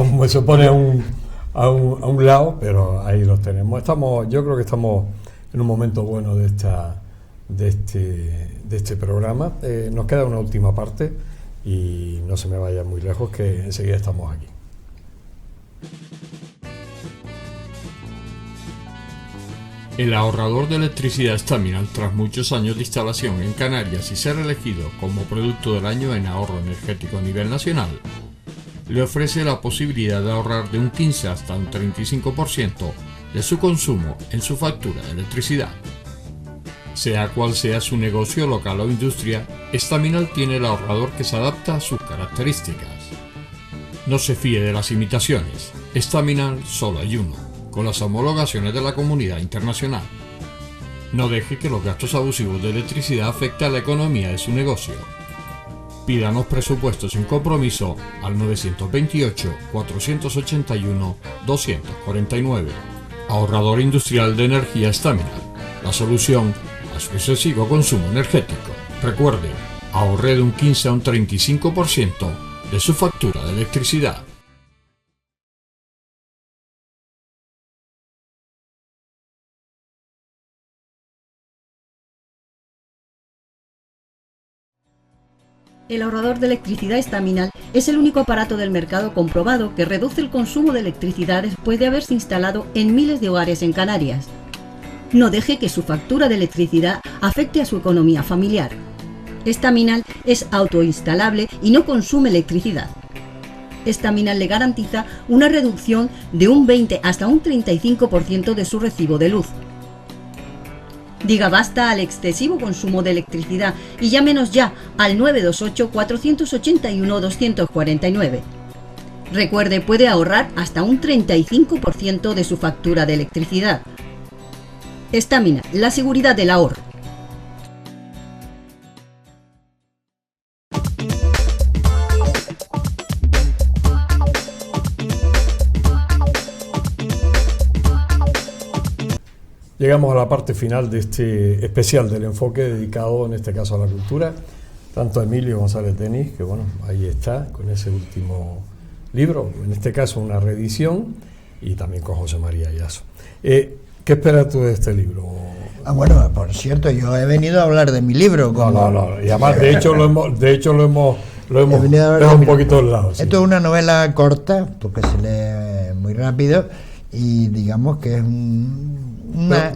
a un lado, pero ahí los tenemos. Yo creo que estamos en un momento bueno de este programa. Nos queda una última parte y no se me vaya muy lejos, que enseguida estamos aquí. El ahorrador de electricidad Staminal, tras muchos años de instalación en Canarias y ser elegido como producto del año en ahorro energético a nivel nacional, le ofrece la posibilidad de ahorrar de un 15 hasta un 35% de su consumo en su factura de electricidad. Sea cual sea su negocio local o industria, Staminal tiene el ahorrador que se adapta a sus características. No se fíe de las imitaciones, Staminal solo hay uno, con las homologaciones de la comunidad internacional. No deje que los gastos abusivos de electricidad afecten a la economía de su negocio. Pídanos presupuestos sin compromiso al 928-481-249. Ahorrador industrial de energía Staminal, la solución a su excesivo consumo energético. Recuerde, ahorre de un 15 a un 35% de su factura de electricidad. El ahorrador de electricidad Staminal es el único aparato del mercado comprobado que reduce el consumo de electricidad después de haberse instalado en miles de hogares en Canarias. No deje que su factura de electricidad afecte a su economía familiar. Staminal es autoinstalable y no consume electricidad. Staminal le garantiza una reducción de un 20 hasta un 35% de su recibo de luz. Diga basta al excesivo consumo de electricidad y llámenos ya al 928-481-249. Recuerde, puede ahorrar hasta un 35% de su factura de electricidad. Staminal, la seguridad del ahorro. Llegamos a la parte final de este especial del enfoque dedicado en este caso a la cultura, tanto a Emilio González Denis, que bueno, ahí está con ese último libro, en este caso una reedición, y también con José María Yasso. ¿Qué esperas tú de este libro? Bueno, por cierto, yo he venido a hablar de mi libro. No, y además de hecho lo hemos dejado un poquito al lado. Sí. Esto es una novela corta, porque se lee muy rápido, y digamos que es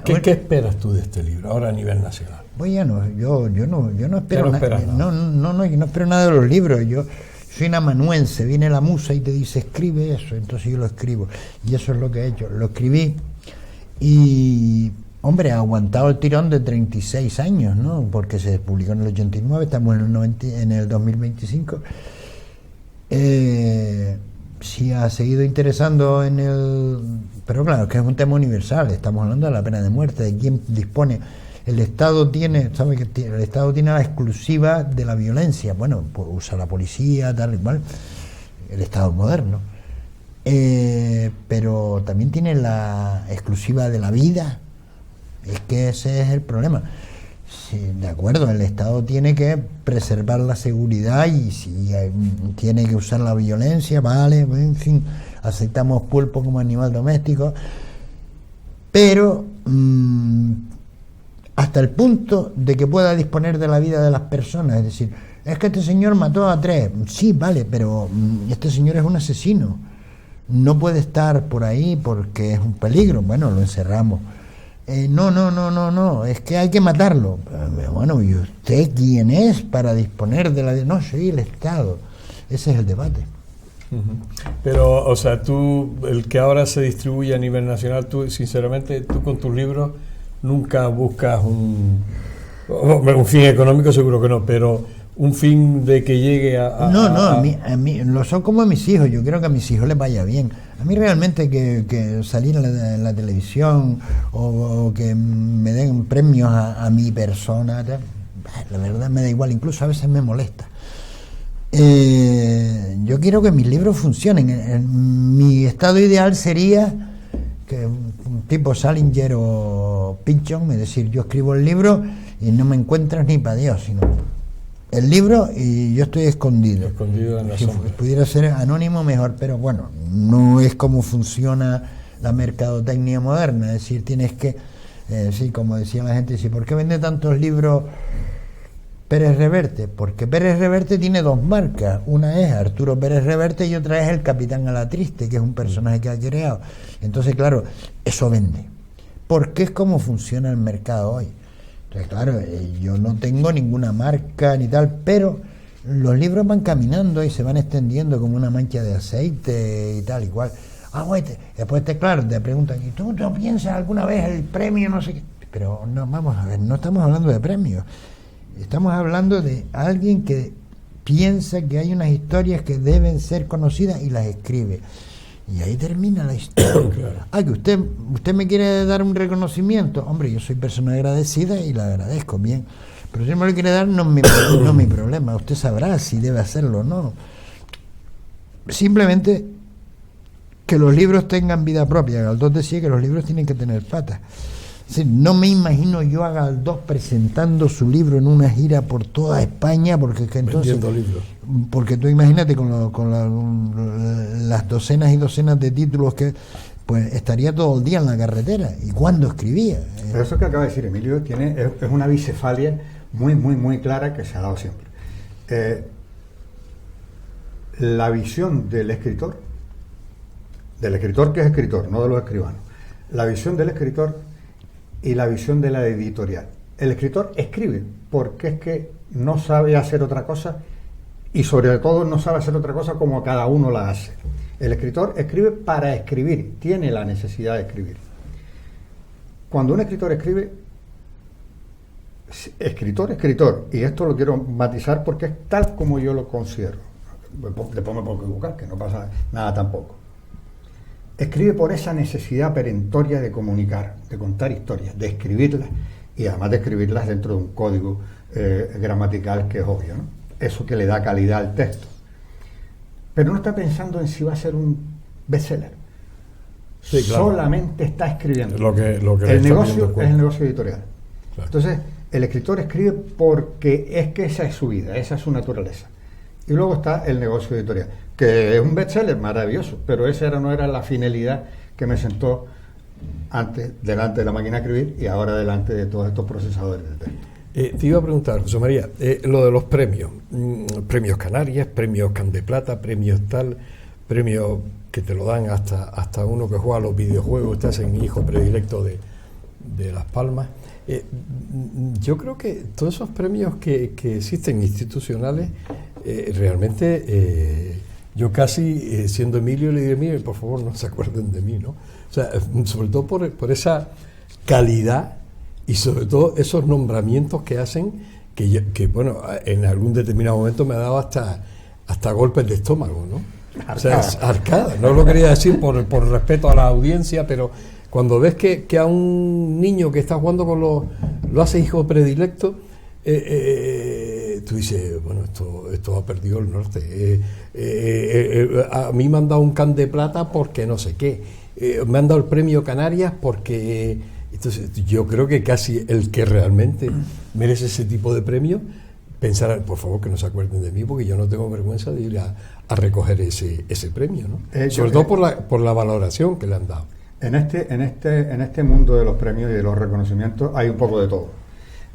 ¿Qué esperas tú de este libro ahora a nivel nacional? Bueno, yo no espero nada. No, yo no espero nada de los libros. Yo soy un amanuense, viene la musa y te dice escribe eso, entonces yo lo escribo, y eso es lo que he hecho. Lo escribí y, hombre, ha aguantado el tirón de 36 años, ¿no? Porque se publicó en el 89, estamos en el 2025. Sí ha seguido interesando en el... Pero claro, que es un tema universal, estamos hablando de la pena de muerte, de quién dispone. El Estado tiene, ¿sabe que el Estado tiene la exclusiva de la violencia? Bueno, pues usa la policía, tal y cual, el Estado moderno. Pero también tiene la exclusiva de la vida. Es que ese es el problema. Sí, de acuerdo, el Estado tiene que preservar la seguridad y si tiene que usar la violencia, vale, en fin, aceptamos pulpo como animal doméstico, pero hasta el punto de que pueda disponer de la vida de las personas. Es decir, es que este señor mató a 3, sí, vale, pero este señor es un asesino, no puede estar por ahí porque es un peligro, bueno, lo encerramos. No, es que hay que matarlo. Bueno, ¿y usted quién es para disponer de la vida? No, soy el Estado. Ese es el debate. Pero, o sea, tú, el que ahora se distribuye a nivel nacional, tú, sinceramente, tú con tus libros nunca buscas un fin económico, seguro que no, pero un fin de que llegue a mí lo son como a mis hijos. Yo quiero que a mis hijos les vaya bien. A mí realmente que salir en la televisión o que me den premios a mi persona, la verdad me da igual, incluso a veces me molesta. Yo quiero que mis libros funcionen. Mi estado ideal sería que un tipo Salinger o Pynchon, es decir, yo escribo el libro y no me encuentras ni para Dios, sino el libro y yo estoy escondido en la si sombra. Pudiera ser anónimo mejor, pero bueno, no es como funciona la mercadotecnia moderna. Es decir, tienes que sí, como decía la gente, ¿por qué vende tantos libros Pérez Reverte? Porque Pérez Reverte tiene 2 marcas, una es Arturo Pérez Reverte y otra es el Capitán Alatriste, que es un personaje que ha creado. Entonces, claro, eso vende, porque es como funciona el mercado hoy. Entonces, claro, yo no tengo ninguna marca ni tal, pero los libros van caminando y se van extendiendo como una mancha de aceite y tal y cual. Bueno, después claro, te preguntan, ¿y tú no piensas alguna vez el premio, no sé qué? Pero no, vamos a ver, no estamos hablando de premios, estamos hablando de alguien que piensa que hay unas historias que deben ser conocidas y las escribe. Y ahí termina la historia. Claro. Que usted me quiere dar un reconocimiento. Hombre, yo soy persona agradecida y la agradezco, bien. Pero si no me lo quiere dar, no es mi problema. Usted sabrá si debe hacerlo o no. Simplemente que los libros tengan vida propia. Galdós decía que los libros tienen que tener patas. Es decir, no me imagino yo a Galdós presentando su libro en una gira por toda España, porque es que entonces... Vendiendo libros. Porque tú imagínate con las docenas y docenas de títulos que... Pues estaría todo el día en la carretera. ¿Y cuándo escribía? Pero eso que acaba de decir Emilio es una bicefalia muy clara que se ha dado siempre. La visión del escritor que es escritor, no de los escribanos, la visión del escritor y la visión de la editorial. El escritor escribe porque es que no sabe hacer otra cosa y sobre todo no sabe hacer otra cosa como cada uno la hace. El escritor escribe para escribir, tiene la necesidad de escribir. Cuando un escritor escribe, escritor, y esto lo quiero matizar porque es tal como yo lo considero, después me puedo equivocar, que no pasa nada tampoco. Escribe por esa necesidad perentoria de comunicar, de contar historias, de escribirlas, y además de escribirlas dentro de un código gramatical que es obvio, ¿no? Eso que le da calidad al texto. Pero no está pensando en si va a ser un bestseller. Sí, claro. Solamente está escribiendo. Lo que el negocio es el negocio editorial. Claro. Entonces, el escritor escribe porque es que esa es su vida, esa es su naturaleza. Y luego está el negocio editorial, que es un bestseller maravilloso, pero esa no era la finalidad que me sentó antes delante de la máquina de escribir y ahora delante de todos estos procesadores de texto. Te iba a preguntar, José María, lo de los premios, premios Canarias, premios Can de Plata, premios tal, premios que te lo dan hasta uno que juega a los videojuegos, estás en mi hijo predilecto de Las Palmas. Yo creo que todos esos premios que existen institucionales, realmente yo casi, siendo Emilio, le diré, mire, por favor, no se acuerden de mí, ¿no? O sea, sobre todo por esa calidad y sobre todo esos nombramientos que hacen, que bueno, en algún determinado momento me ha dado hasta golpes de estómago, ¿no? O sea, arcada. No lo quería decir por respeto a la audiencia, pero cuando ves que a un niño que está jugando con lo hace hijo predilecto, tú dices, bueno, esto ha perdido el norte. A mí me han dado un can de plata porque no sé qué. Me han dado el premio Canarias porque... Entonces, yo creo que casi el que realmente merece ese tipo de premio, pensar, por favor, que no se acuerden de mí, porque yo no tengo vergüenza de ir a recoger ese premio, ¿no? Sobre todo por la valoración que le han dado. En este mundo de los premios y de los reconocimientos hay un poco de todo.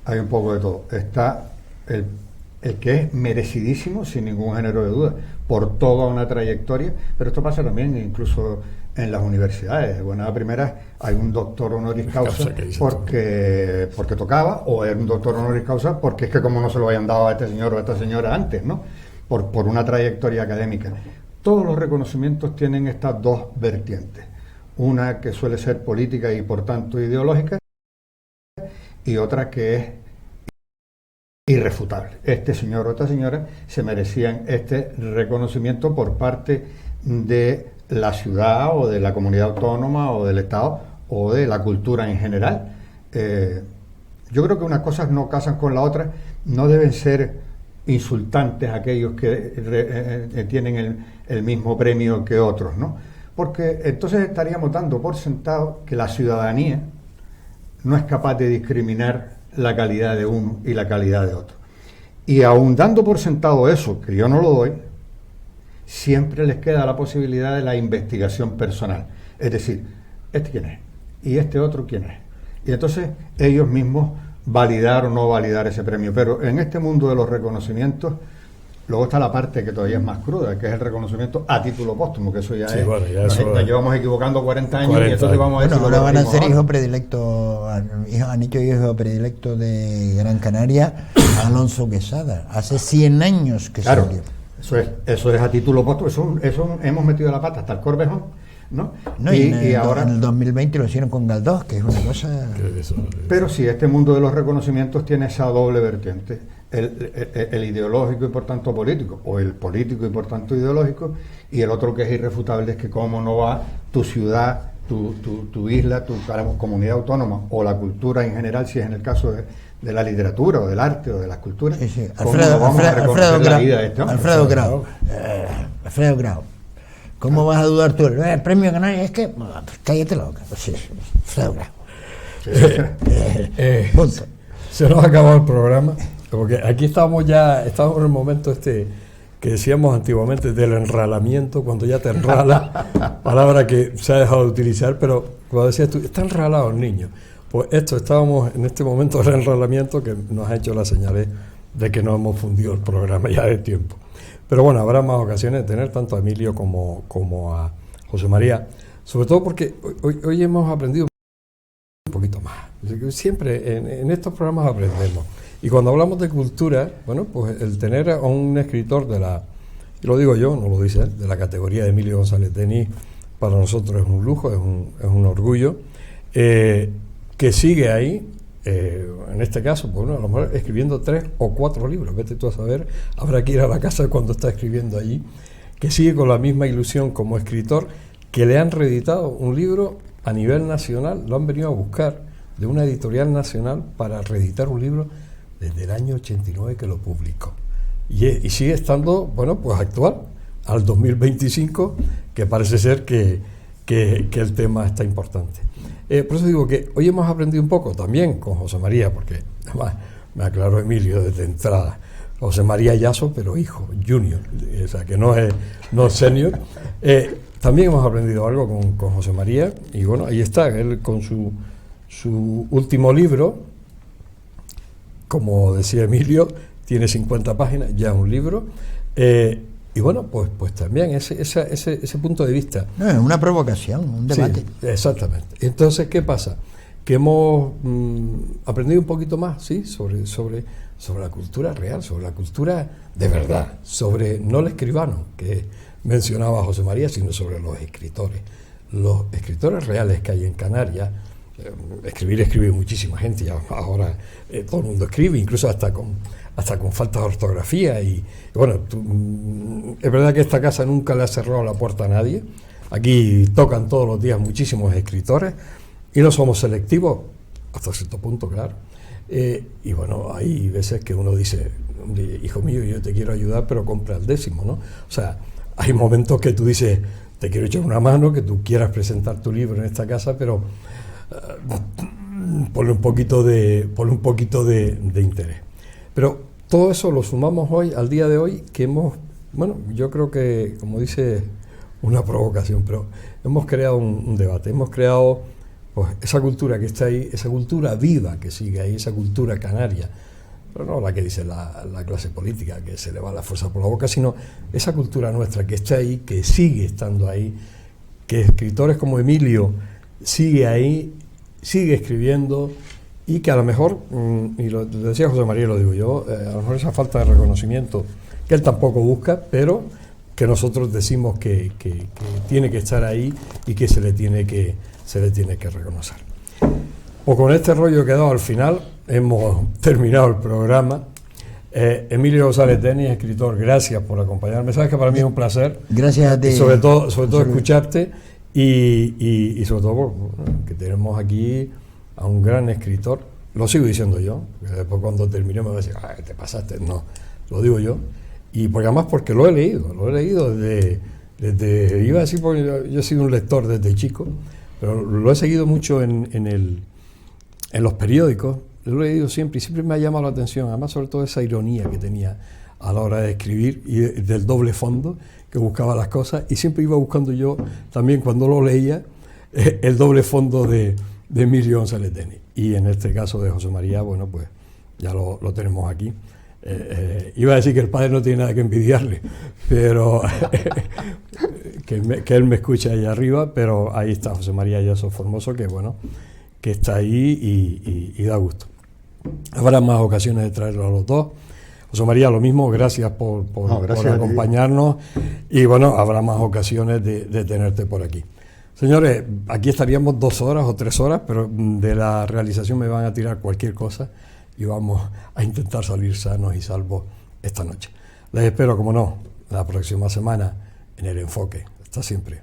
Hay un poco de todo. Está el que es merecidísimo, sin ningún género de duda, por toda una trayectoria, pero esto pasa también incluso en las universidades. Bueno, a la primera hay un doctor honoris causa porque tocaba, o es un doctor honoris causa porque es que como no se lo hayan dado a este señor o a esta señora antes, ¿no? Por una trayectoria académica. Todos los reconocimientos tienen estas dos vertientes. Una que suele ser política y por tanto ideológica, y otra que es irrefutable. Este señor o esta señora se merecían este reconocimiento por parte de la ciudad o de la comunidad autónoma o del Estado o de la cultura en general. Yo creo que unas cosas no casan con la otra, no deben ser insultantes aquellos que tienen el mismo premio que otros, ¿no? Porque entonces estaríamos dando por sentado que la ciudadanía no es capaz de discriminar la calidad de uno y la calidad de otro. Y aun dando por sentado eso, que yo no lo doy, siempre les queda la posibilidad de la investigación personal. Es decir, ¿este quién es? ¿Y este otro quién es? Y entonces ellos mismos validar o no validar ese premio. Pero en este mundo de los reconocimientos, luego está la parte que todavía es más cruda, que es el reconocimiento a título póstumo, que eso ya es... Bueno, ya nos llevamos equivocando 40 años y entonces vamos a ver... Bueno, ahora van a ser hijo predilecto, han hecho hijo predilecto de Gran Canaria a Alonso Quesada, hace 100 años que salió. Eso es a título póstumo, eso hemos metido la pata hasta el Corvejón, ¿no? Y ahora en el 2020 lo hicieron con Galdós, que es una cosa... Pero sí, este mundo de los reconocimientos tiene esa doble vertiente, el ideológico y por tanto político, o el político y por tanto ideológico, y el otro que es irrefutable es que cómo no va tu ciudad, tu isla, tu comunidad autónoma, o la cultura en general, si es en el caso de la literatura, o del arte, o de las culturas. Sí, sí. Alfredo Grau. ¿Cómo vas a dudar tú? El premio Canarias es que... cállate la boca. Sí, Alfredo Grau. Punto. Se nos ha acabado el programa, porque aquí estamos en el momento que decíamos antiguamente del enralamiento, cuando ya te enrala, palabra que se ha dejado de utilizar, pero cuando decías tú, están enralados niños. Pues estábamos en este momento del enrolamiento que nos ha hecho las señales de que no hemos fundido el programa ya de tiempo. Pero bueno, habrá más ocasiones de tener tanto a Emilio como a José María, sobre todo porque hoy hemos aprendido un poquito más. Siempre en estos programas aprendemos. Y cuando hablamos de cultura, bueno, pues el tener a un escritor y lo digo yo, no lo dice él, de la categoría de Emilio González Denis, para nosotros es un lujo, es un orgullo. Que sigue ahí, en este caso, pues bueno, a lo mejor escribiendo 3 o 4 libros, vete tú a saber, habrá que ir a la casa cuando está escribiendo allí, que sigue con la misma ilusión como escritor, que le han reeditado un libro a nivel nacional, lo han venido a buscar de una editorial nacional para reeditar un libro desde el año 89 que lo publicó. Y sigue estando, bueno, pues actual, al 2025, que parece ser que el tema está importante. Por eso digo que hoy hemos aprendido un poco también con José María, porque además me aclaró Emilio desde entrada, José María Yaso, pero hijo, junior, o sea que no es senior. También hemos aprendido algo con José María, y bueno, ahí está, él con su último libro, como decía Emilio, tiene 50 páginas, ya un libro, Y bueno, pues también ese punto de vista. No, es una provocación, un debate. Sí, exactamente. Entonces, ¿qué pasa? Que hemos aprendido un poquito más, ¿sí? sobre la cultura real, sobre la cultura de verdad, sobre no el escribano, que mencionaba José María, sino sobre los escritores. Los escritores reales que hay en Canarias. Escribe muchísima gente, ya ahora todo el mundo escribe, incluso hasta con faltas de ortografía y bueno, es verdad que esta casa nunca le ha cerrado la puerta a nadie. Aquí tocan todos los días muchísimos escritores y no somos selectivos hasta cierto punto, claro. Y bueno, hay veces que uno dice, hijo mío, yo te quiero ayudar, pero compra el décimo, ¿no? O sea, hay momentos que tú dices, te quiero echar una mano, que tú quieras presentar tu libro en esta casa, pero ponle un poquito de interés. Pero todo eso lo sumamos hoy, al día de hoy, que yo creo que, como dice, una provocación, pero hemos creado un debate, hemos creado pues esa cultura que está ahí, esa cultura viva que sigue ahí, esa cultura canaria, pero no la que dice la clase política, que se le va la fuerza por la boca, sino esa cultura nuestra que está ahí, que sigue estando ahí, que escritores como Emilio sigue ahí, sigue escribiendo, y que a lo mejor, y lo decía José María, lo digo yo, a lo mejor esa falta de reconocimiento que él tampoco busca, pero que nosotros decimos que tiene que estar ahí y que se le tiene que reconocer. Pues con este rollo que he dado al final, hemos terminado el programa. Emilio González Denis, escritor, gracias por acompañarme. Sabes que para mí es un placer. Gracias a ti. Y sobre todo escucharte y sobre todo que tenemos aquí a un gran escritor. Lo sigo diciendo yo, que después cuando termine me va a decir, te pasaste. No, lo digo yo. Y porque lo he leído desde iba a decir, porque yo he sido un lector desde chico, pero lo he seguido mucho en los periódicos, lo he leído siempre y siempre me ha llamado la atención, además sobre todo esa ironía que tenía a la hora de escribir y del doble fondo que buscaba las cosas, y siempre iba buscando yo también cuando lo leía el doble fondo de Emilio González Denis, y en este caso de José María, bueno, pues ya lo tenemos aquí. Iba a decir que el padre no tiene nada que envidiarle, pero que él me escucha allá arriba, pero ahí está José María Yaso Formoso, que bueno, que está ahí y da gusto. Habrá más ocasiones de traerlo a los dos. José María, lo mismo, gracias por acompañarnos, y bueno, habrá más ocasiones de tenerte por aquí. Señores, aquí estaríamos 2 horas o 3 horas, pero de la realización me van a tirar cualquier cosa y vamos a intentar salir sanos y salvos esta noche. Les espero, como no, la próxima semana en El Enfoque. Hasta siempre.